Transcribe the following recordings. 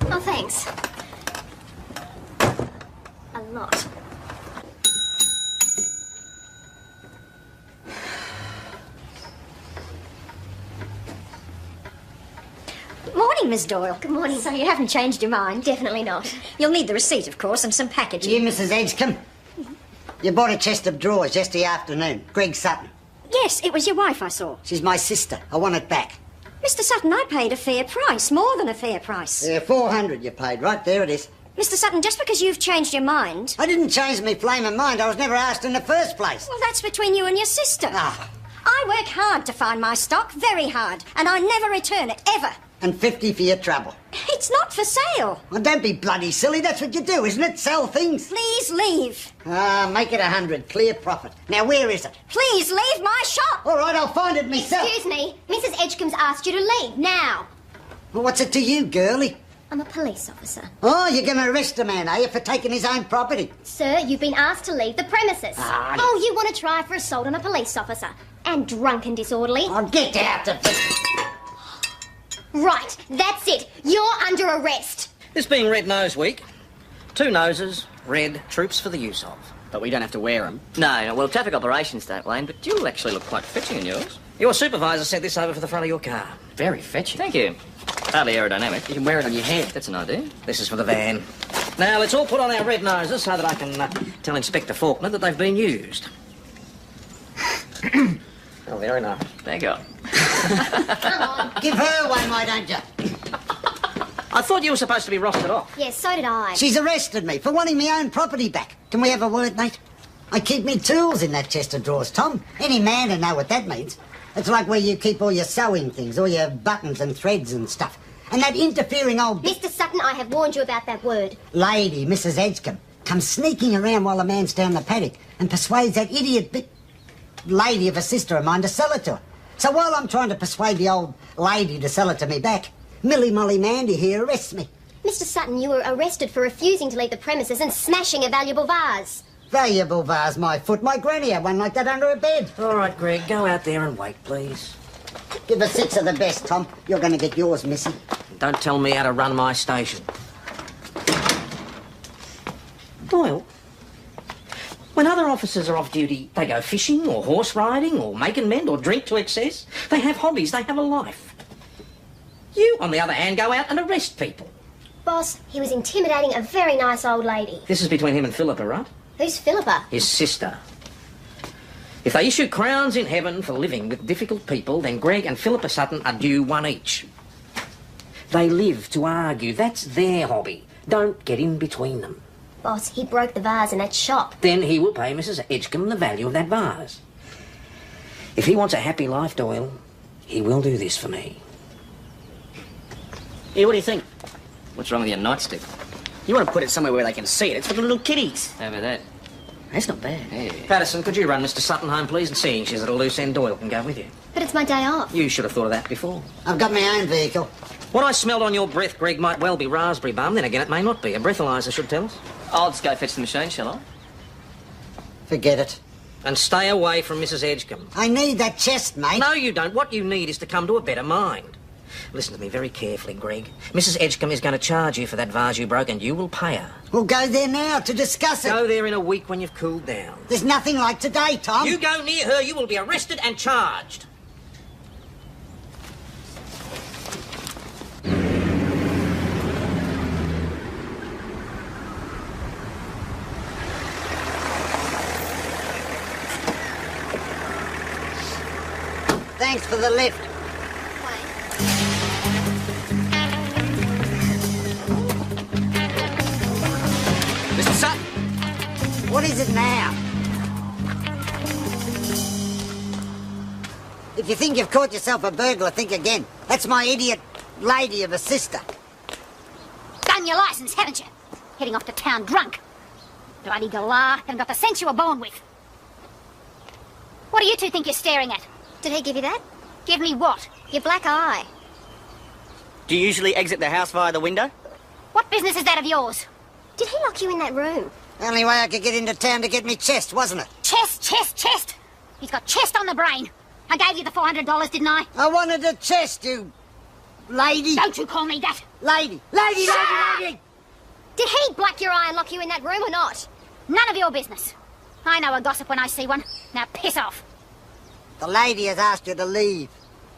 Oh, thanks. A lot. Morning, Miss Doyle. Good morning. So you haven't changed your mind? Definitely not. You'll need the receipt, of course, and some packaging. You, Mrs. Edgecombe? You bought a chest of drawers yesterday afternoon. Greg Sutton. Yes, it was your wife I saw. She's my sister. I want it back. Mr. Sutton, I paid a fair price, more than a fair price. Yeah, $400 you paid. Right, there it is. Mr. Sutton, just because you've changed your mind... I didn't change me flaming mind. I was never asked in the first place. Well, that's between you and your sister. Ah. I work hard to find my stock, very hard, and I never return it, ever. And 50 for your trouble. It's not for sale. Well, don't be bloody silly. That's what you do, isn't it? Sell things. Please leave. Make it 100. Clear profit. Now, where is it? Please leave my shop. All right, I'll find it myself. Excuse me. Mrs. Edgecombe's asked you to leave now. Well, what's it to you, girlie? I'm a police officer. Oh, you're going to arrest a man, are you, for taking his own property? Sir, you've been asked to leave the premises. Oh, you want to try for assault on a police officer. And drunk and disorderly. Oh, get out of it. Right, that's it. You're under arrest. This being Red Nose Week, 2 noses, red, troops for the use of. But we don't have to wear them. No, well, traffic operations don't, Wayne, but you actually look quite fetching in yours. Your supervisor sent this over for the front of your car. Very fetching. Thank you. Hardly aerodynamic. You can wear it on your head. That's an idea. This is for the van. Now, let's all put on our red noses so that I can tell Inspector Faulkner that they've been used. Oh, very nice. Thank God. Give her one, why don't you? I thought you were supposed to be rostered off. Yes, so did I. She's arrested me for wanting my own property back. Can we have a word, mate? I keep me tools in that chest of drawers, Tom. Any man will know what that means. It's like where you keep all your sewing things, all your buttons and threads and stuff. And that interfering old... Mr. Sutton, I have warned you about that word. lady, Mrs. Edgecombe, comes sneaking around while a man's down the paddock and persuades that idiot lady of a sister of mine to sell it to her. So while I'm trying to persuade the old lady to sell it to me back, Millie Molly Mandy here arrests me. Mr. Sutton, you were arrested for refusing to leave the premises and smashing a valuable vase. Valuable vase, my foot. My granny had one like that under her bed. All right, Greg, go out there and wait, please. Give her 6 of the best, Tom. You're going to get yours, missy. Don't tell me how to run my station. Doyle, when other officers are off duty, they go fishing or horse riding or make and mend or drink to excess. They have hobbies, they have a life. You, on the other hand, go out and arrest people. Boss, he was intimidating a very nice old lady. This is between him and Philippa, right? Who's Philippa? His sister. If they issue crowns in heaven for living with difficult people, then Greg and Philippa Sutton are due 1 each. They live to argue. That's their hobby. Don't get in between them. Boss, he broke the vase in that shop. Then he will pay Mrs. Edgecombe the value of that vase. If he wants a happy life, Doyle, he will do this for me. Hey, what do you think? What's wrong with your nightstick? You want to put it somewhere where they can see it. It's for the little kiddies. How about that? That's not bad. Hey. Patterson, could you run Mr. Sutton home, please? And seeing she's at a loose end, Doyle can go with you. But it's my day off. You should have thought of that before. I've got my own vehicle. What I smelled on your breath, Greg, might well be raspberry balm. Then again, it may not be. A breathalyzer should tell us. I'll just go fetch the machine, shall I? Forget it. And stay away from Mrs. Edgecombe. I need that chest, mate. No, you don't. What you need is to come to a better mind. Listen to me very carefully, Greg. Mrs. Edgecombe is going to charge you for that vase you broke, and you will pay her. We'll go there now to discuss it. Go there in a week when you've cooled down. There's nothing like today, Tom. You go near her, you will be arrested and charged. Thanks for the lift. Mr. Sutton! What is it now? If you think you've caught yourself a burglar, think again. That's my idiot lady of a sister. Done your licence, haven't you? Heading off to town drunk. Bloody galah, haven't got the sense you were born with. What do you two think you're staring at? Did he give you that? Give me what? Your black eye. Do you usually exit the house via the window? What business is that of yours? Did he lock you in that room? Only way I could get into town to get me chest, wasn't it? Chest, chest, chest. He's got chest on the brain. I gave you the $400, didn't I? I wanted a chest, you Lady! Don't you call me that! Lady! Lady! Lady! Lady! Did he black your eye and lock you in that room or not? None of your business. I know a gossip when I see one. Now piss off. The lady has asked you to leave.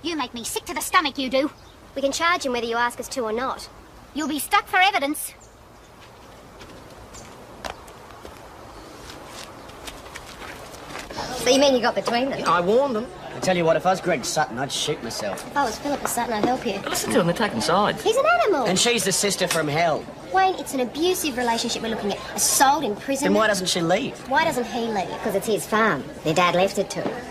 You make me sick to the stomach, you do. We can charge him whether you ask us to or not. You'll be stuck for evidence. So you mean you got between them? I warned them. I tell you what, if I was Greg Sutton, I'd shoot myself. If I was Philippa Sutton, I'd help you. Listen to them, they're taking sides. He's an animal. And she's the sister from hell. Wayne, it's an abusive relationship we're looking at. Assault, imprisonment. Then why doesn't she leave? Why doesn't he leave? Because it's his farm. Their dad left it to him.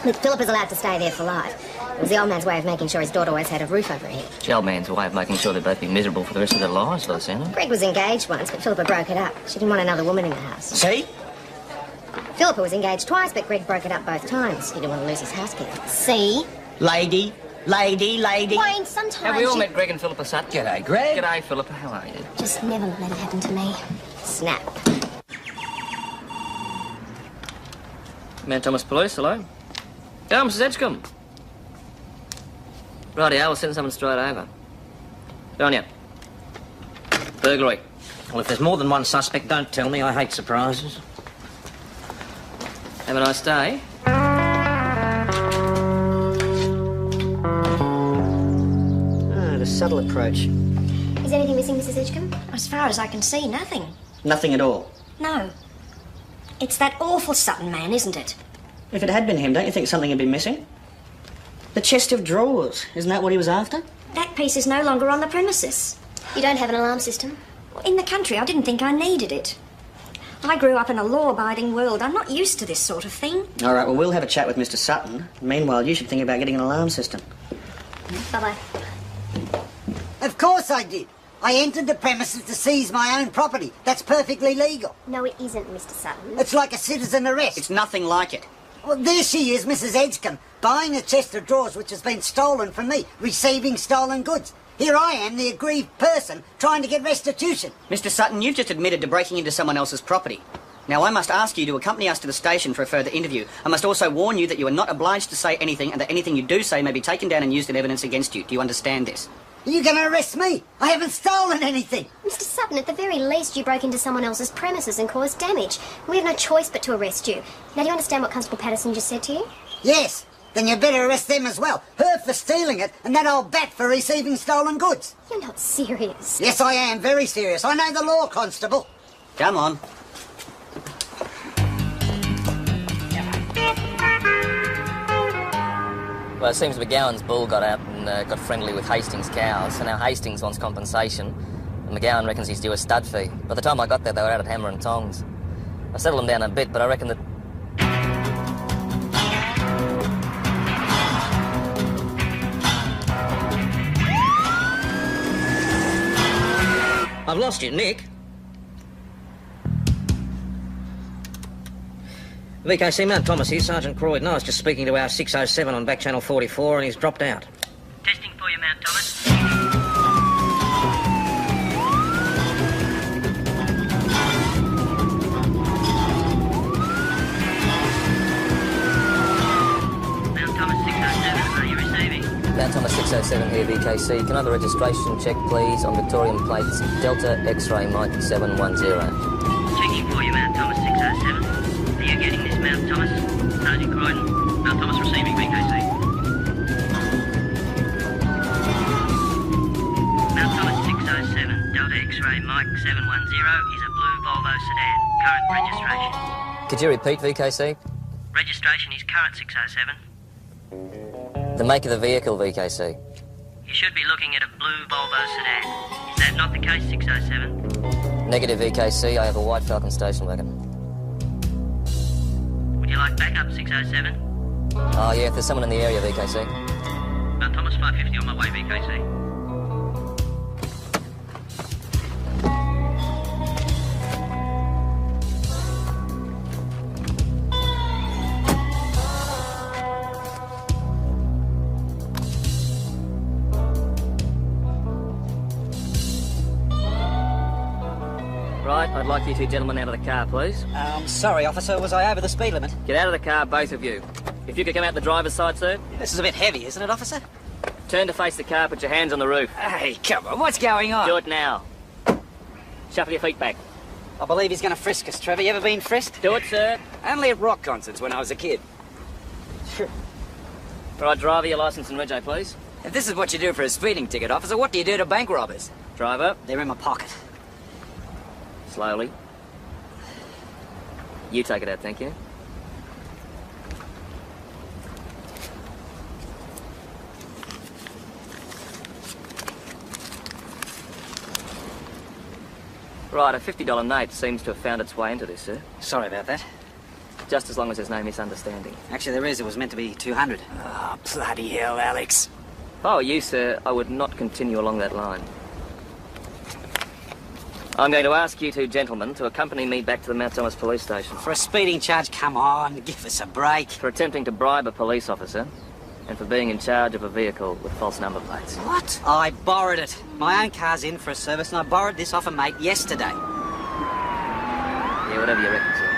But Philippa's allowed to stay there for life. It was the old man's way of making sure his daughter always had a roof over her head. The old man's way of making sure they'd both be miserable for the rest of their lives, by the sound of it. Greg was engaged once, but Philippa broke it up. She didn't want another woman in the house. See? Philippa was engaged twice, but Greg broke it up both times. He didn't want to lose his housekeeper. See? Lady, lady, lady. Wayne, sometimes Have we all you met Greg and Philippa Sutton? G'day, Greg. G'day, Philippa. How are you? just never let it happen to me. Snap. Mount Thomas Police, hello. Oh, Mrs. Edgecombe. Rightio, I'll send someone straight over. Go on, yeah. Burglary. Well, if there's more than one suspect, don't tell me. I hate surprises. Have a nice day. The subtle approach. Is anything missing, Mrs. Edgecombe? As far as I can see, nothing. Nothing at all. No. It's that awful Sutton man, isn't it? If it had been him, don't you think something had been missing? The chest of drawers. Isn't that what he was after? That piece is no longer on the premises. You don't have an alarm system? In the country, I didn't think I needed it. I grew up in a law-abiding world. I'm not used to this sort of thing. All right, well, we'll have a chat with Mr. Sutton. Meanwhile, you should think about getting an alarm system. Bye-bye. Of course I did. I entered the premises to seize my own property. That's perfectly legal. No, it isn't, Mr. Sutton. It's like a citizen arrest. It's nothing like it. Well, there she is, Mrs. Edgecombe, buying a chest of drawers which has been stolen from me, receiving stolen goods. Here I am, the aggrieved person, trying to get restitution. Mr. Sutton, you've just admitted to breaking into someone else's property. Now, I must ask you to accompany us to the station for a further interview. I must also warn you that you are not obliged to say anything and that anything you do say may be taken down and used in evidence against you. Do you understand this? Are you going to arrest me? I haven't stolen anything. Mr. Sutton, at the very least, you broke into someone else's premises and caused damage. We have no choice but to arrest you. Now, do you understand what Constable Patterson just said to you? Yes, then you better arrest them as well. Her for stealing it and that old bat for receiving stolen goods. You're not serious. Yes, I am, very serious. I know the law, Constable. Come on. Well, it seems McGowan's bull got out and got friendly with Hastings' cows, so now Hastings wants compensation, and McGowan reckons he's due a stud fee. By the time I got there, they were out at hammer and tongs. I settled them down a bit, but I reckon that... I've lost you, Nick. VKC Mount Thomas here, Sergeant Croydon. I was just speaking to our 607 on back channel 44 and he's dropped out. Testing for you, Mount Thomas. Mount Thomas 607, are you receiving? Mount Thomas 607 here, VKC. Can I have a registration check, please, on Victorian plates Delta X-ray Mike 710? Checking for you, Mount Thomas 607. Are you getting this, Mount Thomas? Sergeant Croydon. Mount Thomas receiving, VKC. Mount Thomas 607, Delta X-ray Mike 710 is a blue Volvo sedan. Current registration. Could you repeat, VKC? Registration is current 607. The make of the vehicle, VKC. You should be looking at a blue Volvo sedan. Is that not the case, 607? Negative, VKC. I have a white Falcon station wagon. Would you like backup, 607? Oh, yeah, if there's someone in the area, VKC. Mount Thomas 550 on my way, VKC. Right, I'd like you two gentlemen out of the car, please. Sorry, officer, was I over the speed limit? Get out of the car, both of you. If you could come out the driver's side, sir. This is a bit heavy, isn't it, officer? Turn to face the car, put your hands on the roof. Hey, come on, what's going on? Do it now. Shuffle your feet back. I believe he's going to frisk us, Trevor. You ever been frisked? Do it, sir. Only at rock concerts when I was a kid. Right, driver, your licence and rego, please. If this is what you do for a speeding ticket, officer, what do you do to bank robbers? Driver, They're in my pocket. slowly. You take it out, thank you. Right, a $50 note seems to have found its way into this, sir. Sorry about that. Just as long as there's no misunderstanding. Actually, there is. It was meant to be 200. Oh, bloody hell, Alex. If I were you, sir, I would not continue along that line. I'm going to ask you two gentlemen to accompany me back to the Mount Thomas police station. For a speeding charge, come on, give us a break. For attempting to bribe a police officer, and for being in charge of a vehicle with false number plates. What? I borrowed it. My own car's in for a service, and I borrowed this off a mate yesterday. Yeah, whatever you reckon, sir.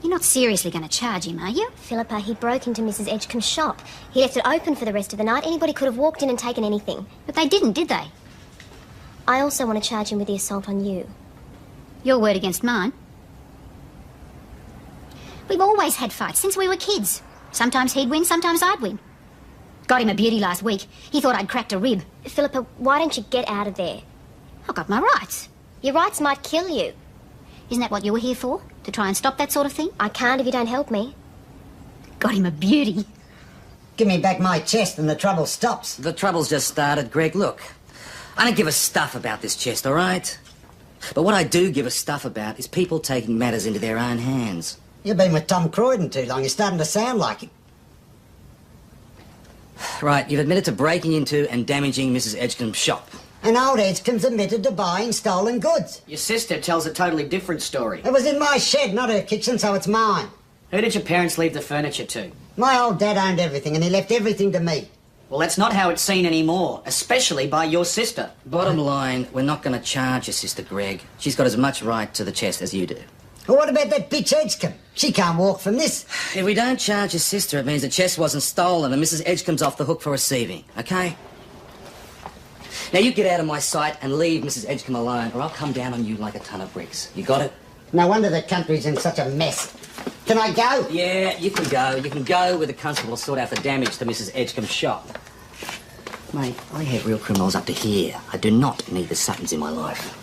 You're not seriously going to charge him, are you? Philippa, he broke into Mrs. Edgecombe's shop. He left it open for the rest of the night. Anybody could have walked in and taken anything. But they didn't, did they? I also want to charge him with the assault on you. Your word against mine. We've always had fights since we were kids. Sometimes he'd win, sometimes I'd win. Got him a beauty last week. He thought I'd cracked a rib. Philippa, why don't you get out of there? I got my rights. Your rights might kill you. Isn't that what you were here for? To try and stop that sort of thing? I can't if you don't help me. Got him a beauty. Give me back my chest and the trouble stops. The trouble's just started, Greg. Look, I don't give a stuff about this chest, all right? But what I do give a stuff about is people taking matters into their own hands. You've been with Tom Croydon too long. You're starting to sound like him. Right, you've admitted to breaking into and damaging Mrs. Edgecombe's shop. And old Edgecombe's admitted to buying stolen goods. Your sister tells a totally different story. It was in my shed, not her kitchen, so it's mine. Who did your parents leave the furniture to? My old dad owned everything, and he left everything to me. Well, that's not how it's seen anymore, especially by your sister. Bottom line, we're not going to charge your sister, Greg. She's got as much right to the chest as you do. Well, what about that bitch Edgecombe? She can't walk from this. If we don't charge your sister, it means the chest wasn't stolen and Mrs. Edgecombe's off the hook for receiving, okay? Now, you get out of my sight and leave Mrs. Edgecombe alone, or I'll come down on you like a ton of bricks. You got it? No wonder the country's in such a mess. Can I go? Yeah, you can go. You can go with the constable to sort out the damage to Mrs. Edgecombe's shop. Mate, I have real criminals up to here. I do not need the Suttons in my life.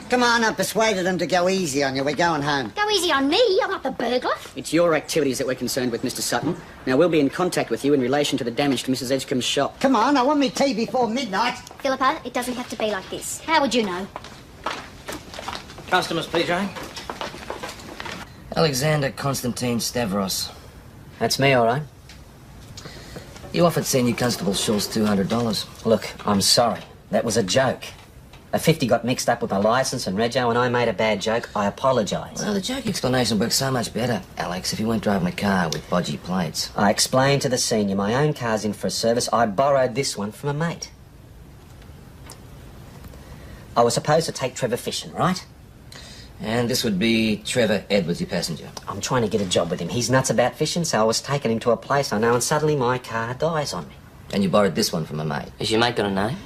Come on, I persuaded them to go easy on you. We're going home. Go easy on me, I'm not the burglar. It's your activities that we're concerned with, Mr. Sutton. Now, we'll be in contact with you in relation to the damage to Mrs. Edgecombe's shop. Come on, I want me tea before midnight. Philippa, it doesn't have to be like this. How would you know? Customers, PJ. Alexander Constantine Stavros. That's me, all right. You offered Senior Constable Schultz $200. Look, I'm sorry. That was a joke. A 50 got mixed up with my licence and rego and I made a bad joke. I apologise. Well, the joke explanation works so much better, Alex, if you weren't driving a car with bodgy plates. I explained to the senior my own car's in for a service. I borrowed this one from a mate. I was supposed to take Trevor fishing, right? And this would be Trevor Edwards, your passenger. I'm trying to get a job with him. He's nuts about fishing, so I was taking him to a place I know and suddenly my car dies on me. And you borrowed this one from a mate. Is your mate got a name?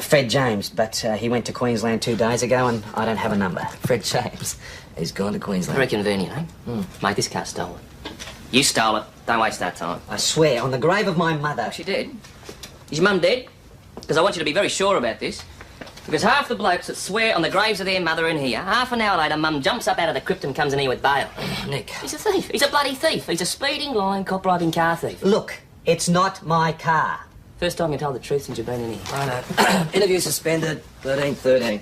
Fred James, but he went to Queensland 2 days ago and I don't have a number. Fred James. He's gone to Queensland. Very convenient, eh? Mate, this car's stolen. You stole it. Don't waste that time. I swear, on the grave of my mother. She did. Is your mum dead? Because I want you to be very sure about this. Because half the blokes that swear on the graves of their mother in here, half an hour later, mum jumps up out of the crypt and comes in here with bail. Nick. He's a thief. He's a bloody thief. He's a speeding, lying, cop-robbing car thief. Look, it's not my car. First time you told the truth since you've been in here. Righto. Interview suspended, 13-13.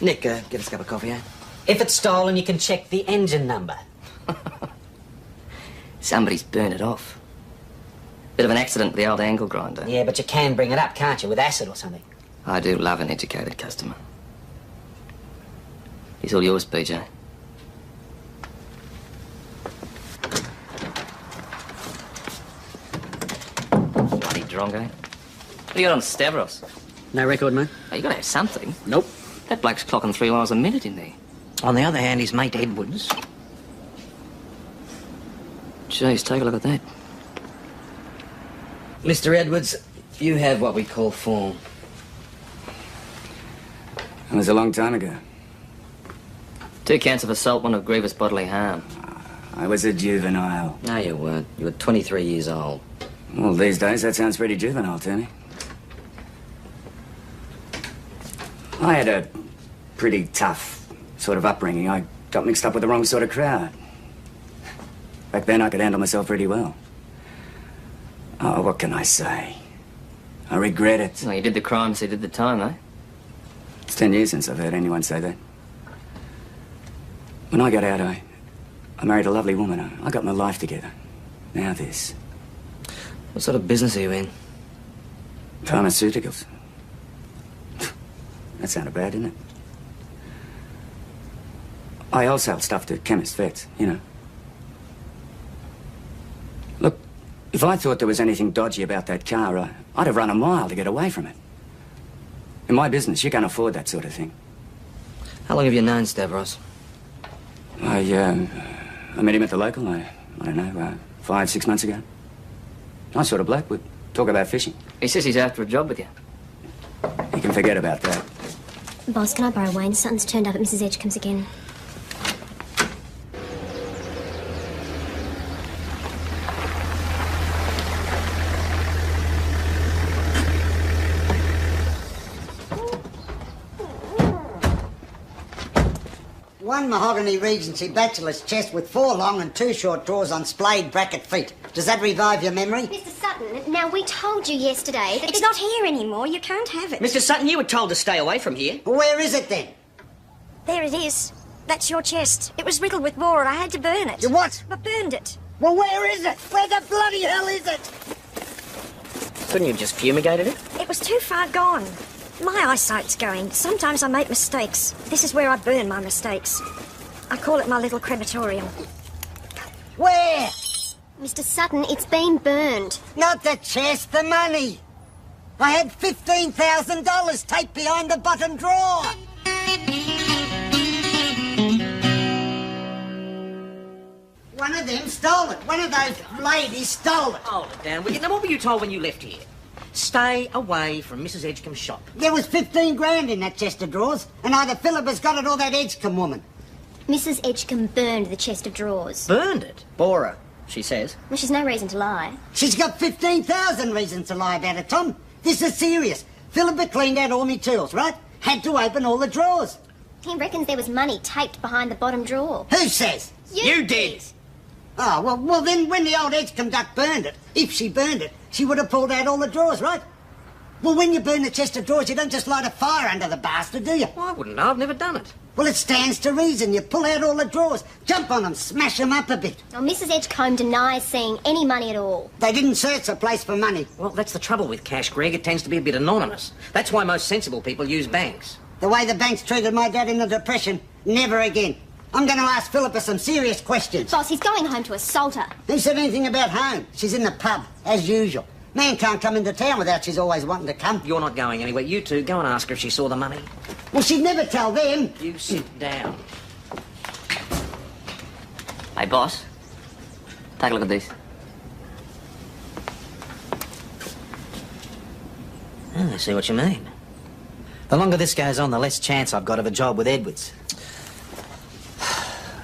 Nick, get us a cup of coffee, eh? If it's stolen, you can check the engine number. Somebody's burnt it off. Bit of an accident with the old angle grinder. Yeah, but you can bring it up, can't you, with acid or something? I do love an educated customer. He's all yours, PJ. Bloody drongo. What do you got on Stavros? No record, mate? Oh, you got to have something. Nope. That bloke's clocking 3 miles a minute in there. On the other hand, his mate Edwards... Jeez, take a look at that. Mr. Edwards, you have what we call form. It was a long time ago. 2 counts of assault, 1 of grievous bodily harm. I was a juvenile. No, you weren't. You were 23 years old. Well, these days, that sounds pretty juvenile to me. I had a pretty tough sort of upbringing. I got mixed up with the wrong sort of crowd. Back then, I could handle myself pretty well. Oh, what can I say? I regret it. Well, you did the crime, so you did the time, eh? It's 10 years since I've heard anyone say that. When I got out, I married a lovely woman. I got my life together. Now this. What sort of business are you in? Pharmaceuticals. That sounded bad, didn't it? I wholesale stuff to chemists, vets, you know. Look, if I thought there was anything dodgy about that car, I'd have run a mile to get away from it. In my business, you can't afford that sort of thing. How long have you known Stavros? I met him at the local, I don't know, 5, 6 months ago. Nice sort of bloke, would talk about fishing. He says he's after a job with you. You can forget about that. Boss, can I borrow Wayne? Something's turned up at Mrs. Edgecombe's again. One mahogany Regency bachelor's chest with 4 long and 2 short drawers on splayed bracket feet. Does that revive your memory? Mr. Sutton, now we told you yesterday that It's not here anymore. You can't have it. Mr. Sutton, you were told to stay away from here. Where is it then? There it is. That's your chest. It was riddled with boron. I had to burn it. You what? I burned it. Well, where is it? Where the bloody hell is it? Couldn't you have just fumigated it? It was too far gone. My eyesight's going. Sometimes I make mistakes. This is where I burn my mistakes. I call it my little crematorium. Where? Mr. Sutton, it's been burned. Not the chest, the money. I had $15,000 taped behind the bottom drawer. One of them stole it. One of those ladies stole it. Hold it down, will you? Now, what were you told when you left here? Stay away from Mrs. Edgecombe's shop. There was 15 grand in that chest of drawers, and either Philip has got it or that Edgecombe woman. Mrs. Edgecombe burned the chest of drawers. Burned it? Bora, she says. Well, she's no reason to lie. She's got 15,000 reasons to lie about it, Tom. This is serious. Philip had cleaned out all me tools, right? Had to open all the drawers. He reckons there was money taped behind the bottom drawer. Who says? You did. Oh, well, then when the old Edgecombe duck burned it, if she burned it, she would have pulled out all the drawers, right? Well, when you burn the chest of drawers, you don't just light a fire under the bastard, do you? Well, I wouldn't know. I've never done it. Well, it stands to reason. You pull out all the drawers, jump on them, smash them up a bit. Well, Mrs. Edgecombe denies seeing any money at all. They didn't search the place for money. Well, that's the trouble with cash, Greg. It tends to be a bit anonymous. That's why most sensible people use banks. The way the banks treated my dad in the Depression, never again. I'm going to ask Philippa some serious questions. Boss, he's going home to assault her. Who said anything about home? She's in the pub, as usual. Man can't come into town without she's always wanting to come. You're not going anywhere. You two, go and ask her if she saw the money. Well, she'd never tell them. You sit down. Hey, boss. Take a look at this. Oh, I see what you mean. The longer this goes on, the less chance I've got of a job with Edwards.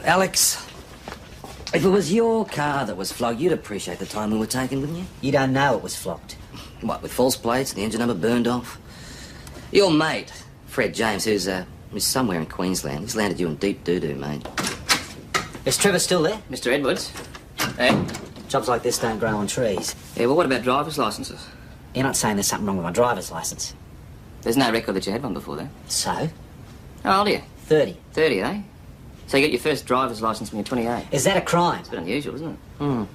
Alex, if it was your car that was flogged, you'd appreciate the time we were taking, wouldn't you? You don't know it was flogged. What, with false plates, the engine number burned off? Your mate, Fred James, who's somewhere in Queensland, he's landed you in deep doo-doo, mate. Is Trevor still there? Mr. Edwards? Hey? Jobs like this don't grow on trees. Yeah, well, what about driver's licences? You're not saying there's something wrong with my driver's licence? There's no record that you had one before, though. So? How old are you? 30. 30, eh? So you got your first driver's licence when you're 28. Is that a crime? It's a bit unusual, isn't it?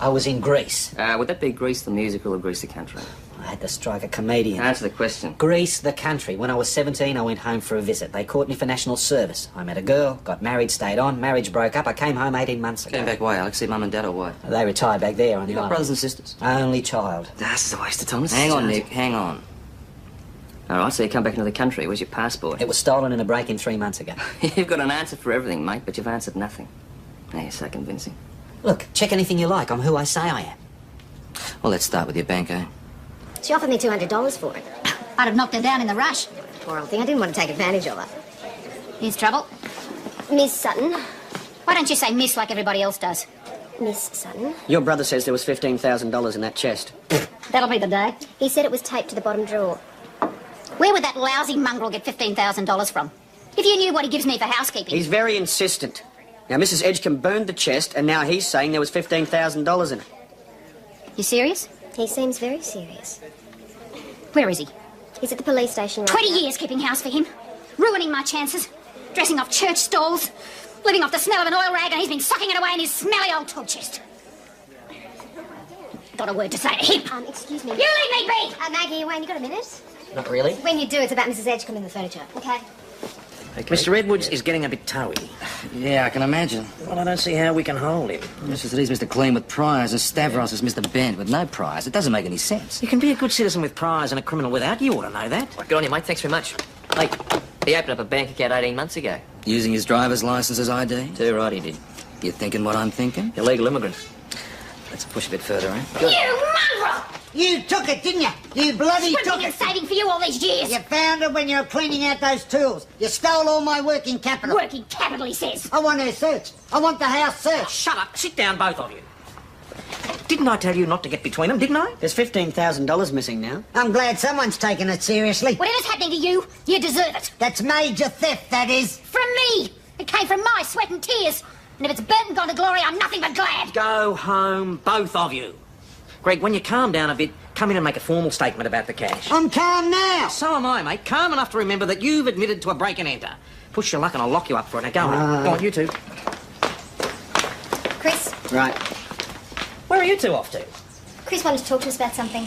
I was in Greece. Would that be Grease the musical or Grease the country? I had to strike a comedian. Answer the question. Greece, the country. When I was 17, I went home for a visit. They caught me for national service. I met a girl, got married, stayed on. Marriage broke up. I came home 18 months ago. Came back why, Alex? See mum and dad or what? They retired back there on the You got island. brothers and sisters? Only child. That's a waste of time. Hang on, Nick. Hang on. All right, so you come back into the country. Where's your passport? It was stolen in a break-in 3 months ago. You've got an answer for everything, mate, but you've answered nothing. Now, you're so convincing. Look, check anything you like. I'm who I say I am. Well, let's start with your bank, eh? She offered me $200 for it. I'd have knocked her down in the rush. Poor old thing, I didn't want to take advantage of her. Here's trouble. Miss Sutton. Why don't you say miss like everybody else does? Miss Sutton. Your brother says there was $15,000 in that chest. That'll be the day. He said it was taped to the bottom drawer. Where would that lousy mongrel get $15,000 from? If you knew what he gives me for housekeeping. He's very insistent. Now, Mrs. Edgecombe burned the chest, and now he's saying there was $15,000 in it. You serious? He seems very serious. Where is he? He's at the police station right 20 now. years keeping house for him. Ruining my chances. Dressing off church stalls. Living off the smell of an oil rag, and he's been sucking it away in his smelly old tool chest. Got a word to say to him. Excuse me. You leave me be! Maggie, Wayne, you got a minute? Not really. When you do, it's about Mrs. Edgecombe in the furniture. Okay. Mr. Edwards is getting a bit toey. Yeah, I can imagine. Well, I don't see how we can hold him. It's just that he's Mr. Clean with priors and Stavros is Mr. Bent with no priors. It doesn't make any sense. You can be a good citizen with priors and a criminal without. You ought to know that. Good on you, mate. Thanks very much. Hey, he opened up a bank account 18 months ago. Using his driver's license as ID? Too right he did. You thinking what I'm thinking? Illegal immigrant. Let's push a bit further, eh? You mongrel! You took it, didn't you? You bloody It's took been it. saving for you all these years. You found her when you were cleaning out those tools. You stole all my working capital. Working capital, he says. I want her searched. I want the house searched. Shut up. Sit down, both of you. Didn't I tell you not to get between them, didn't I? There's $15,000 missing now. I'm glad someone's taking it seriously. Whatever's happening to you, you deserve it. That's major theft, that is. From me. It came from my sweat and tears. And if it's burnt and gone to glory, I'm nothing but glad. Go home, both of you. Greg, when you calm down a bit, come in and make a formal statement about the cash. I'm calm now. So am I, mate. Calm enough to remember that you've admitted to a break and enter. Push your luck and I'll lock you up for it. Now, go on. Go on, you two. Chris? Right. Where are you two off to? Chris wanted to talk to us about something.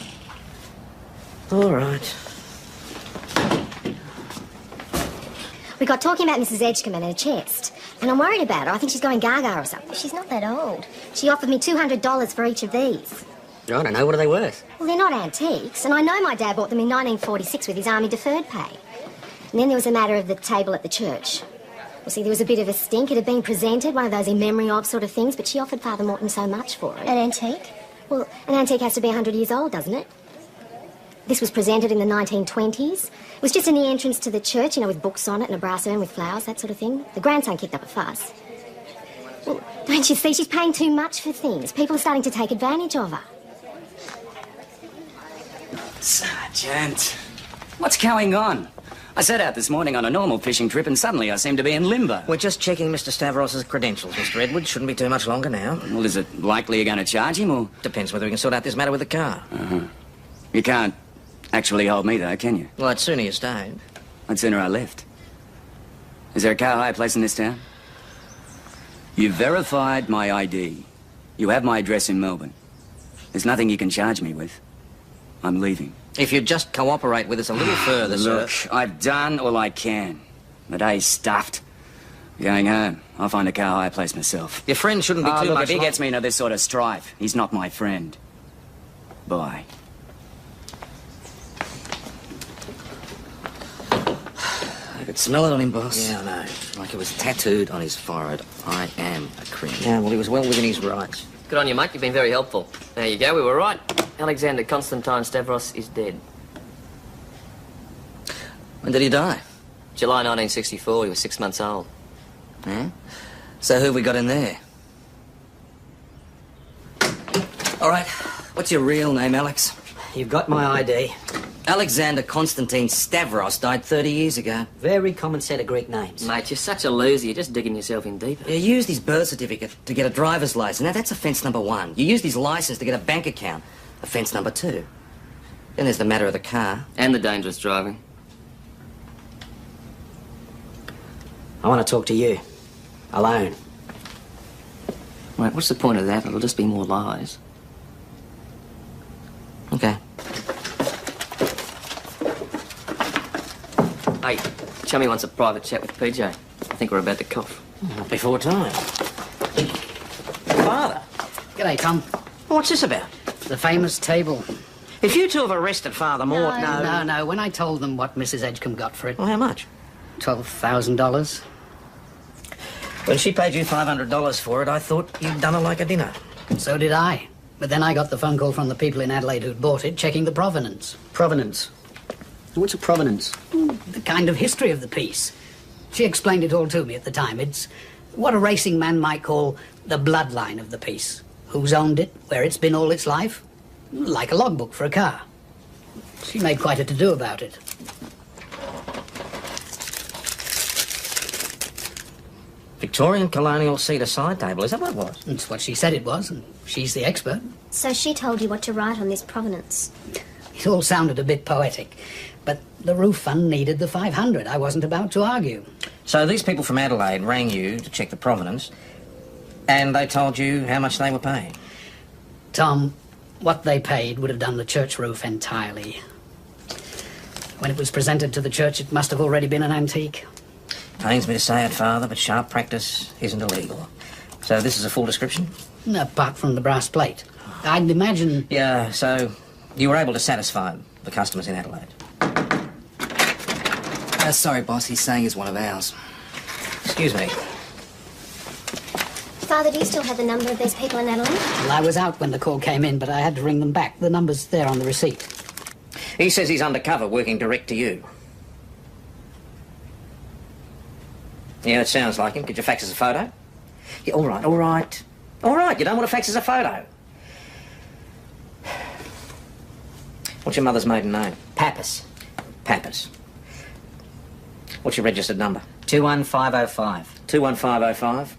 All right. We got talking about Mrs. Edgecombe and her chest. And I'm worried about her. I think she's going gaga or something. She's not that old. She offered me $200 for each of these. I don't know. What are they worth? Well, they're not antiques, and I know my dad bought them in 1946 with his army deferred pay. And then there was a matter of the table at the church. Well, see, there was a bit of a stink. It had been presented, one of those in memory of sort of things, but she offered Father Morton so much for it. An antique? Well, an antique has to be 100 years old, doesn't it? This was presented in the 1920s. It was just in the entrance to the church, you know, with books on it and a brass urn with flowers, that sort of thing. The grandson kicked up a fuss. Well, don't you see? She's paying too much for things. People are starting to take advantage of her. Sergeant, what's going on? I set out this morning on a normal fishing trip and suddenly I seem to be in limbo. We're just checking Mr. Stavros' credentials, Mr. Edwards. Shouldn't be too much longer now. Well, is it likely you're going to charge him or...? Depends whether we can sort out this matter with the car. You can't actually hold me though, can you? Well, I'd sooner you stayed. I'd sooner I left. Is there a car hire place in this town? You verified my ID. You have my address in Melbourne. There's nothing you can charge me with. I'm leaving. If you'd just cooperate with us a little further, Look, sir. I've done all I can. The day's stuffed. Going home. I'll find a car hire place myself. Your friend shouldn't be too Look, much if he long- gets me into this sort of strife, he's not my friend. Bye. I could smell it on him, boss. Yeah, I know. Like it was tattooed on his forehead. I am a criminal. Yeah, well, he was well within his rights. Good on you, mate. You've been very helpful. There you go. We were right. Alexander Constantine Stavros is dead. When did he die? July 1964. He was 6 months old. Yeah? So who have we got in there? All right. What's your real name, Alex? You've got my ID. Alexander Constantine Stavros died 30 years ago. Very common set of Greek names. Mate, you're such a loser. You're just digging yourself in deeper. You used his birth certificate to get a driver's license. Now, that's offence number 1. You used his license to get a bank account. Offence number 2. Then there's the matter of the car. And the dangerous driving. I want to talk to you. Alone. Mate, what's the point of that? It'll just be more lies. Okay. Hey, Chummy wants a private chat with PJ. I think we're about to cough. Not before time. Father, G'day, Tom. what's this about? The famous table. If you two have arrested Father Morton... No. When I told them what Mrs. Edgecombe got for it... Well, how much? $12,000. When she paid you $500 for it, I thought you'd done her like a dinner. So did I. But then I got the phone call from the people in Adelaide who'd bought it, checking the provenance. Provenance? What's a provenance? The kind of history of the piece. She explained it all to me at the time. It's what a racing man might call the bloodline of the piece. Who's owned it, where it's been all its life. Like a logbook for a car. She made quite a to-do about it. Victorian colonial cedar side table, is that what it was? It's what she said it was, and she's the expert. So she told you what to write on this provenance? It all sounded a bit poetic, but the roof fund needed the 500. I wasn't about to argue. So these people from Adelaide rang you to check the provenance, and they told you how much they were paying? Tom, what they paid would have done the church roof entirely. When it was presented to the church, it must have already been an antique. Pains me to say it, Father, but sharp practice isn't illegal. So this is a full description? Apart from the brass plate. I'd imagine... Yeah, so you were able to satisfy the customers in Adelaide? Sorry, boss, he's saying he's one of ours. Excuse me. Father, do you still have the number of those people in Adelaide? Well, I was out when the call came in, but I had to ring them back. The number's there on the receipt. He says he's undercover, working direct to you. Yeah, it sounds like him. Could you fax us a photo? Yeah, all right. All right, you don't want to fax us a photo. What's your mother's maiden name? Pappas. Pappas. What's your registered number? 21505. 21505.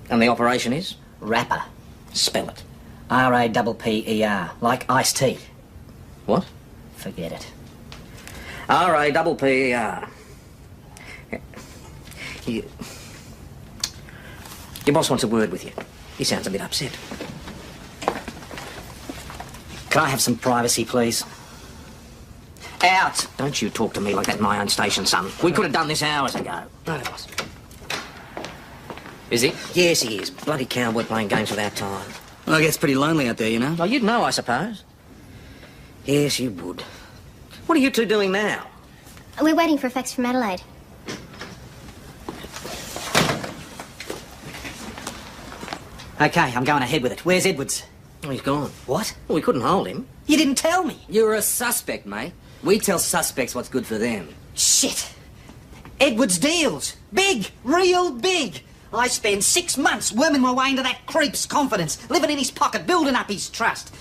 And the operation is? Rapper. Spell it. R-A-P-P-E-R. Like iced tea. What? Forget it. R-A-P-P-E-R. Your boss wants a word with you. He sounds a bit upset. Can I have some privacy, please? Out! Don't you talk to me like that in my own station, son. We could have done this hours ago. Right, boss. Is he? Yes, he is. Bloody cowboy playing games without time. Well, it gets pretty lonely out there, you know. Oh, you'd know, I suppose. Yes, you would. What are you two doing now? We're waiting for a fax from Adelaide. Okay, I'm going ahead with it. Where's Edwards? Oh, he's gone. What? Well, we couldn't hold him. You didn't tell me. You're a suspect, mate. We tell suspects what's good for them. Shit. Edwards deals. Big. Real big. I spent 6 months worming my way into that creep's confidence, living in his pocket, building up his trust.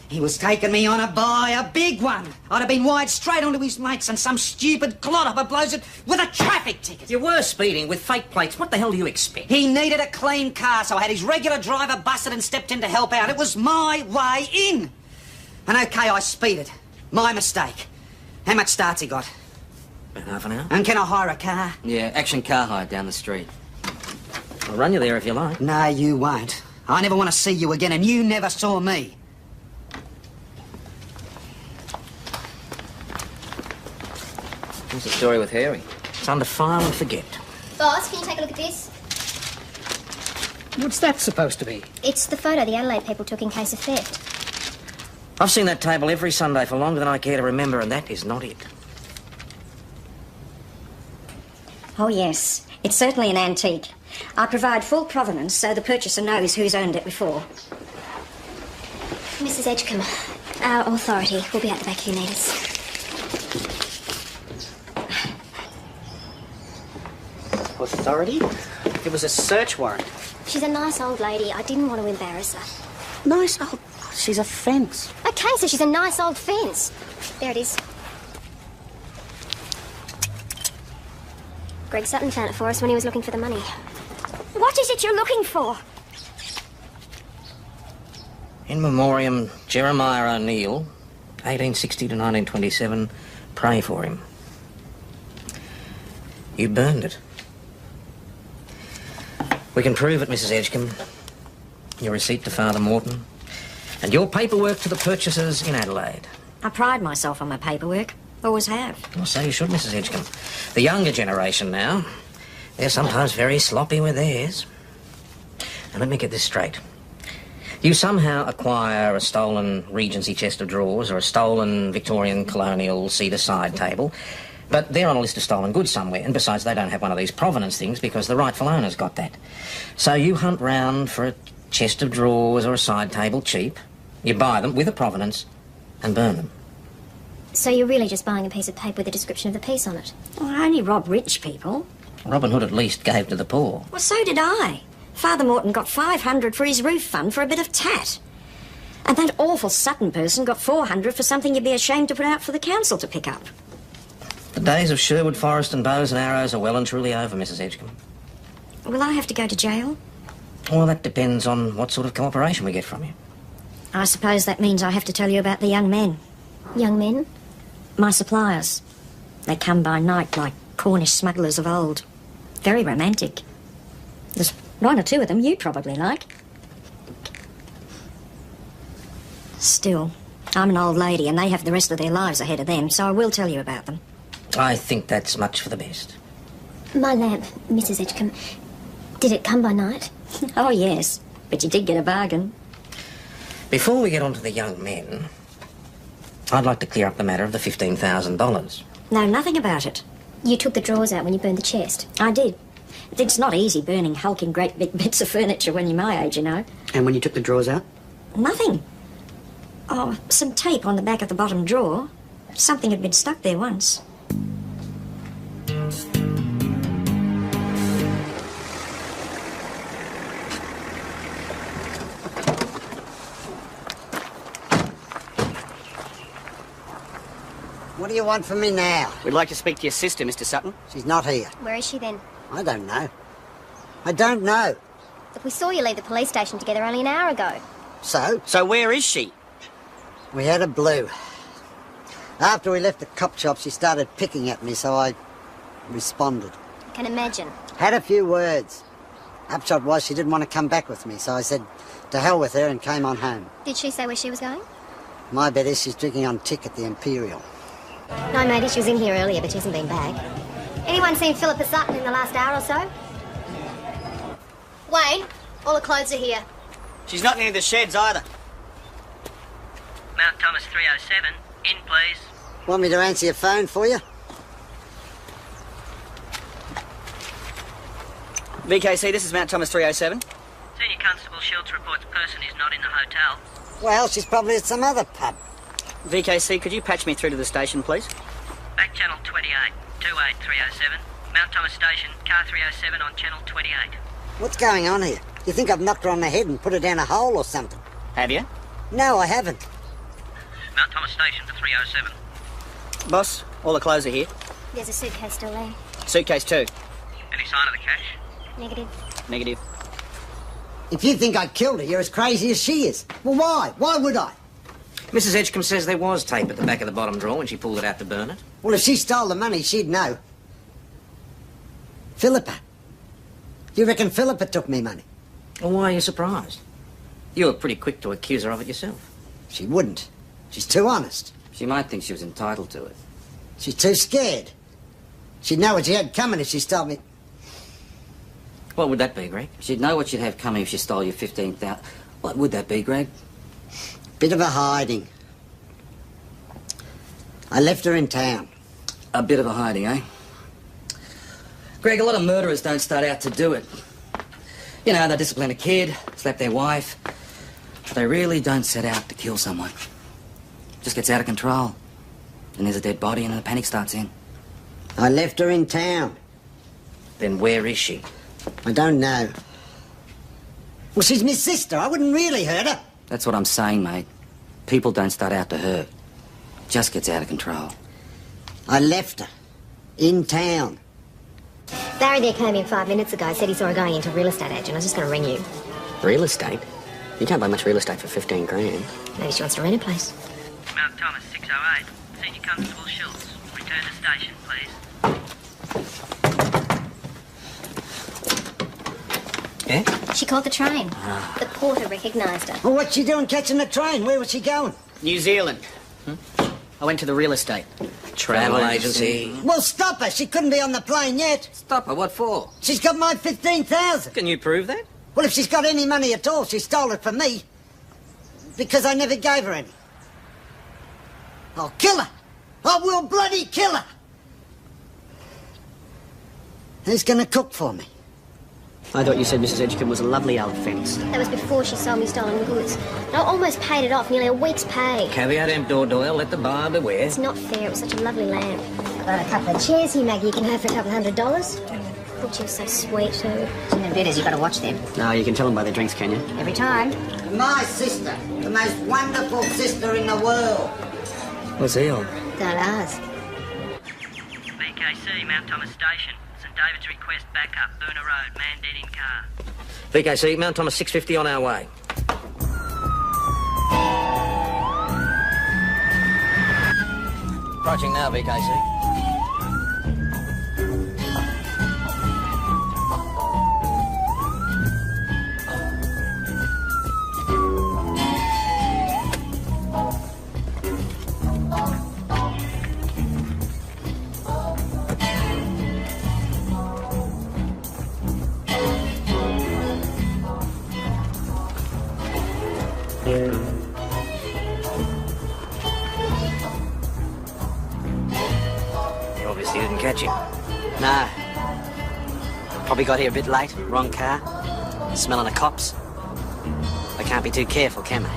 He was taking me on a buy, a big one. I'd have been wired straight onto his mates, and some stupid clodhopper blows it with a traffic ticket. You were speeding with fake plates. What the hell do you expect? He needed a clean car, so I had his regular driver busted and stepped in to help out. It was my way in. And okay, I speeded. My mistake. How much starts he got? About half an hour. And can I hire a car? Yeah, Action Car Hire down the street. I'll run you there if you like. No, you won't. I never want to see you again, and you never saw me. What's the story with Harry? It's under file and forget. Boss, can you take a look at this? What's that supposed to be? It's the photo the Adelaide people took in case of theft. I've seen that table every Sunday for longer than I care to remember, and that is not it. Oh, yes. It's certainly an antique. I provide full provenance so the purchaser knows who's owned it before. Mrs. Edgecombe, our authority will be at the back if you need us. Authority? It was a search warrant. She's a nice old lady. I didn't want to embarrass her. Nice old... She's a fence. Okay, so she's a nice old fence. There it is. Greg Sutton found it for us when he was looking for the money. What is it you're looking for? In memoriam, Jeremiah O'Neill, 1860 to 1927. Pray for him. You burned it. We can prove it, Mrs. Edgecombe. Your receipt to Father Morton. And your paperwork to the purchasers in Adelaide. I pride myself on my paperwork. Always have. Well, so you should, Mrs. Edgecombe. The younger generation now, they're sometimes very sloppy with theirs. Now, let me get this straight. You somehow acquire a stolen Regency chest of drawers or a stolen Victorian colonial cedar side table, but they're on a list of stolen goods somewhere, and besides, they don't have one of these provenance things because the rightful owner's got that. So you hunt round for a chest of drawers or a side table cheap, you buy them with a provenance, and burn them. So you're really just buying a piece of paper with a description of the piece on it? Well, I only rob rich people. Robin Hood at least gave to the poor. Well, so did I. Father Morton got $500 for his roof fund for a bit of tat. And that awful Sutton person got $400 for something you'd be ashamed to put out for the council to pick up. The days of Sherwood Forest and bows and arrows are well and truly over, Mrs. Edgecombe. Will I have to go to jail? Well, that depends on what sort of cooperation we get from you. I suppose that means I have to tell you about the young men. Young men? My suppliers. They come by night like Cornish smugglers of old. Very romantic. There's one or two of them you'd probably like. Still, I'm an old lady and they have the rest of their lives ahead of them, so I will tell you about them. I think that's much for the best. My lamp, Mrs. Edgecombe. Did it come by night? Oh, yes. But you did get a bargain. Before we get on to the young men, I'd like to clear up the matter of the $15,000. No, nothing about it. You took the drawers out when you burned the chest? I did. It's not easy burning hulking great big bits of furniture when you're my age, you know. And when you took the drawers out? Nothing. Oh, some tape on the back of the bottom drawer. Something had been stuck there once. What do you want from me now? We'd like to speak to your sister, Mr. Sutton. She's not here. Where is she then? I don't know. I don't know. Look, we saw you leave the police station together only an hour ago. So? So where is she? We had a blue. After we left the cop shop, she started picking at me, so I responded. I can imagine. Had a few words. Upshot was she didn't want to come back with me, so I said to hell with her and came on home. Did she say where she was going? My bet is she's drinking on tick at the Imperial. No, matey, she was in here earlier, but she hasn't been back. Anyone seen Philippa Sutton in the last hour or so? Wayne, all the clothes are here. She's not near the sheds either. Mount Thomas 307. In, please. Want me to answer your phone for you? VKC, this is Mount Thomas 307. Senior Constable Schultz reports person is not in the hotel. Well, she's probably at some other pub. VKC, could you patch me through to the station, please? Back channel 28, 28307. Mount Thomas Station, car 307 on channel 28. What's going on here? You think I've knocked her on the head and put her down a hole or something? Have you? No, I haven't. Mount Thomas Station to 307. Boss, all the clothes are here. There's a suitcase still there. Suitcase 2. Any sign of the cash? Negative. Negative. If you think I killed her, you're as crazy as she is. Well, why? Why would I? Mrs. Edgecombe says there was tape at the back of the bottom drawer when she pulled it out to burn it. Well, if she stole the money, she'd know. Philippa. You reckon Philippa took me money? Well, why are you surprised? You were pretty quick to accuse her of it yourself. She wouldn't. She's too honest. She might think she was entitled to it. She's too scared. She'd know what she had coming if she stole me. What would that be, Greg? She'd know what she'd have coming if she stole your 15,000. What would that be, Greg? Bit of a hiding. I left her in town. A bit of a hiding, eh? Greg, a lot of murderers don't start out to do it. You know, they discipline a kid, slap their wife. But they really don't set out to kill someone. Just gets out of control. Then there's a dead body and the panic starts in. I left her in town. Then where is she? I don't know. Well, she's my sister. I wouldn't really hurt her. That's what I'm saying, mate. People don't start out to hurt. Just gets out of control. I left her. In town. Barry there came in 5 minutes ago, said he saw her going into real estate agent. I was just going to ring you. Real estate? You can't buy much real estate for 15 grand. Maybe she wants to rent a place. Mount Thomas 608. Senior Constable Schultz. Return to station, please. Yeah? She caught the train. The porter recognised her. Well, what's she doing catching the train? Where was she going? New Zealand. I went to the real estate. Travel agency. Well, stop her. She couldn't be on the plane yet. Stop her, what for? She's got my 15,000. Can you prove that? Well, if she's got any money at all, she stole it from me. Because I never gave her any. I'll kill her. I will bloody kill her. Who's going to cook for me? I thought you said Mrs. Edgecombe was a lovely old fence. That was before she sold me stolen goods. And I almost paid it off, nearly a week's pay. Caveat emptor, Doyle. Let the buyer beware. It's not fair. It was such a lovely lamp. I've got a couple of chairs here, Maggie. You can have for a couple $100. Thought she was so sweet, too. In the bidders, you've got to watch them. No, you can tell them by their drinks, can you? Every time. My sister. The most wonderful sister in the world. What's he on? Don't ask. VKC, Mount Thomas Station. St David's request backup. Burner Road. Man dead in car. VKC, Mount Thomas 650 on our way. Approaching now, VKC. You obviously didn't catch him. No. Probably got here a bit late. Wrong car. Smelling of cops. They can't be too careful, can they?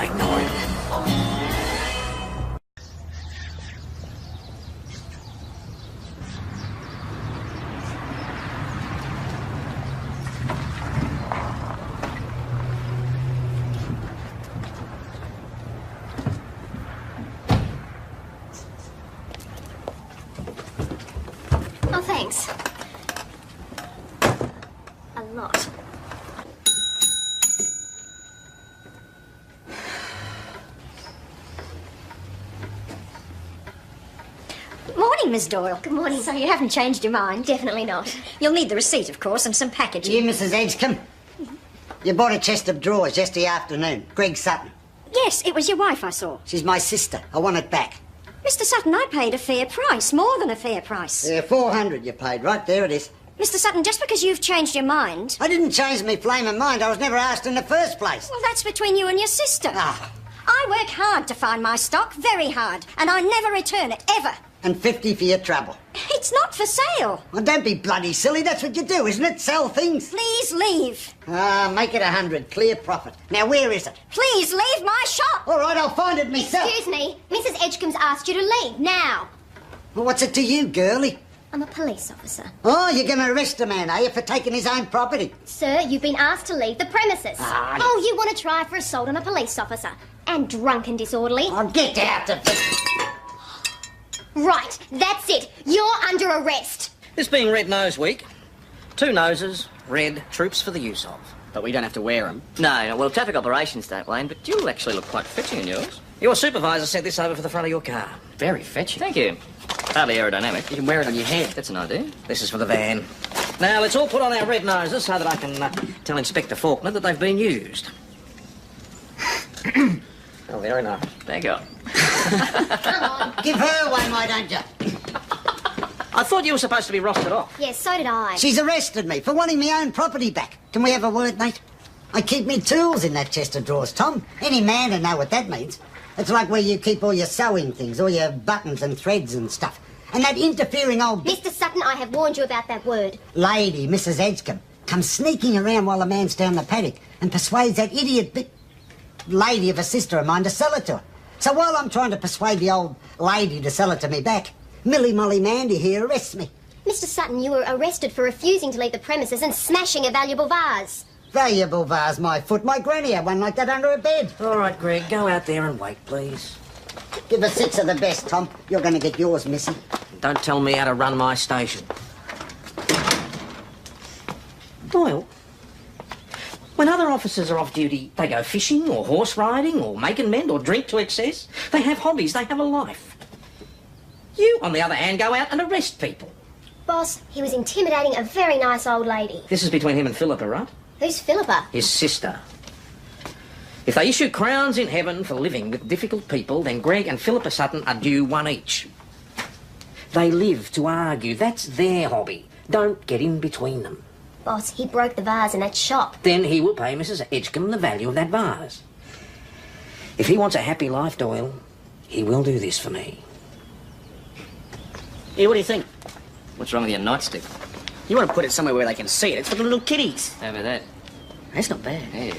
Ignore him. Oh, thanks. A lot. Morning, Miss Doyle. Good morning. So you haven't changed your mind? Definitely not. You'll need the receipt, of course, and some packaging. You, Mrs. Edgecombe? You bought a chest of drawers yesterday afternoon. Greg Sutton. Yes, it was your wife I saw. She's my sister. I want it back. Mr. Sutton, I paid a fair price, more than a fair price. Yeah, $400 you paid. Right, there it is. Mr. Sutton, just because you've changed your mind... I didn't change my flaming mind. I was never asked in the first place. Well, that's between you and your sister. Ah. I work hard to find my stock, very hard, and I never return it, ever. And 50 for your trouble. It's not for sale. Well, don't be bloody silly. That's what you do, isn't it? Sell things. Please leave. Make it 100. Clear profit. Now, where is it? Please leave my shop. All right, I'll find it myself. Excuse me. Mrs. Edgecombe's asked you to leave now. Well, what's it to you, girlie? I'm a police officer. Oh, you're going to arrest a man, are you, for taking his own property? Sir, you've been asked to leave the premises. Ah. Oh, you want to try for assault on a police officer. And drunk and disorderly. Oh, get out of it. Right, that's it. You're under arrest. This being Red Nose Week, 2 noses, red, troops for the use of. But we don't have to wear them. No, well, traffic operations don't, Wayne, but you actually look quite fetching in yours. Your supervisor sent this over for the front of your car. Very fetching. Thank you. Hardly aerodynamic. You can wear it on your head. That's an idea. This is for the van. Now, let's all put on our red noses so that I can tell Inspector Faulkner that they've been used. Oh, very nice. There you go. Come on. Give her one, why don't you? I thought you were supposed to be rostered off. Yes, so did I. She's arrested me for wanting my own property back. Can we have a word, mate? I keep me tools in that chest of drawers, Tom. Any man will know what that means. It's like where you keep all your sewing things, all your buttons and threads and stuff. And that interfering old... Mr. Sutton, I have warned you about that word. lady, Mrs. Edgecombe, comes sneaking around while a man's down the paddock and persuades that idiot lady of a sister of mine to sell it to her. So while I'm trying to persuade the old lady to sell it to me back, Millie Molly Mandy here arrests me. Mr. Sutton, you were arrested for refusing to leave the premises and smashing a valuable vase. Valuable vase, my foot. My granny had one like that under her bed. All right, Greg, go out there and wait, please. Give us 6 of the best, Tom. You're going to get yours, Missy. Don't tell me how to run my station. Doyle, when other officers are off duty, they go fishing or horse riding or make and mend or drink to excess. They have hobbies, they have a life. You, on the other hand, go out and arrest people. Boss, he was intimidating a very nice old lady. This is between him and Philippa, right? Who's Philippa? His sister. If they issue crowns in heaven for living with difficult people, then Greg and Philippa Sutton are due 1 each. They live to argue. That's their hobby. Don't get in between them. Boss, he broke the vase in that shop. Then he will pay Mrs. Edgecombe the value of that vase. If he wants a happy life, Doyle, he will do this for me. Yeah, what do you think? What's wrong with your nightstick? You want to put it somewhere where they can see it. It's for the little kiddies. How about that? That's not bad. Hey.